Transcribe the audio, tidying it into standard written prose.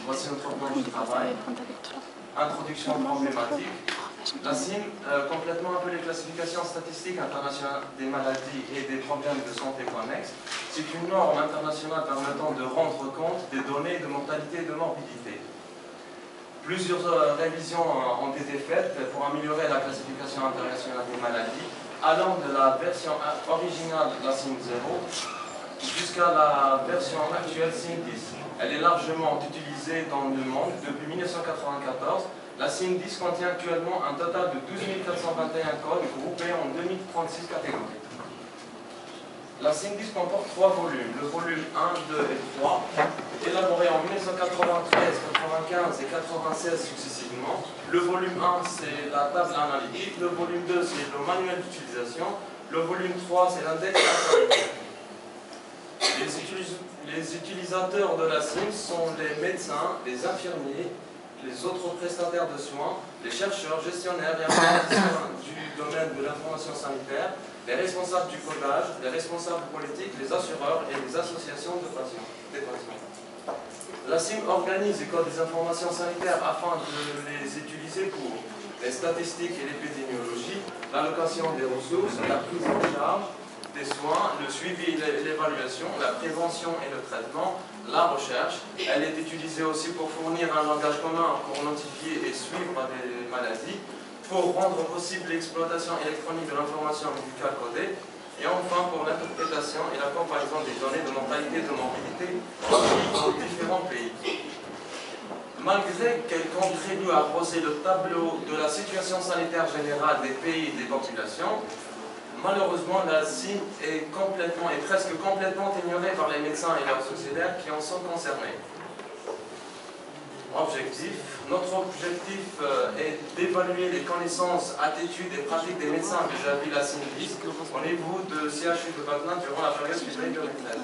Voici notre plan de travail. Introduction problématique. La CIM, complètement un peu les classifications statistiques internationales des maladies et des problèmes de santé connexes, c'est une norme internationale permettant de rendre compte des données de mortalité et de morbidité. Plusieurs révisions ont été faites pour améliorer la classification internationale des maladies, allant de la version originale de la CIM 0 jusqu'à la version actuelle CIM 10. Elle est largement utilisée dans le monde depuis 1994. La CIM 10 contient actuellement un total de 12 421 codes groupés en 2036 catégories. La CIM 10 comporte 3 volumes, le volume 1, 2 et 3, élaborés en 1993, 95 et 96 successivement. Le volume 1, c'est la table analytique, le volume 2, c'est le manuel d'utilisation, le volume 3, c'est l'index actualité. Les utilisateurs de la CIM sont les médecins, les infirmiers, les autres prestataires de soins, les chercheurs, gestionnaires et informaticiens du domaine de l'information sanitaire, les responsables du codage, les responsables politiques, les assureurs et les associations des patients. La CIM organise et code des informations sanitaires afin de les utiliser pour les statistiques et l'épidémiologie, l'allocation des ressources, la prise en charge des soins, le suivi et l'évaluation, la prévention et le traitement, la recherche. Elle est utilisée aussi pour fournir un langage commun pour notifier et suivre des maladies, pour rendre possible l'exploitation électronique de l'information médicale codée, et enfin pour l'interprétation et la comparaison des données de mortalité et de morbidité dans différents pays. Malgré qu'elle contribue à brosser le tableau de la situation sanitaire générale des pays et des populations, malheureusement, la CIM est presque complètement ignorée par les médecins et leurs auxiliaires qui en sont concernés. Notre objectif est d'évaluer les connaissances, attitudes et pratiques des médecins vis-à-vis de la CIM 10 au niveau de CHU de Batna durant la période février 2013.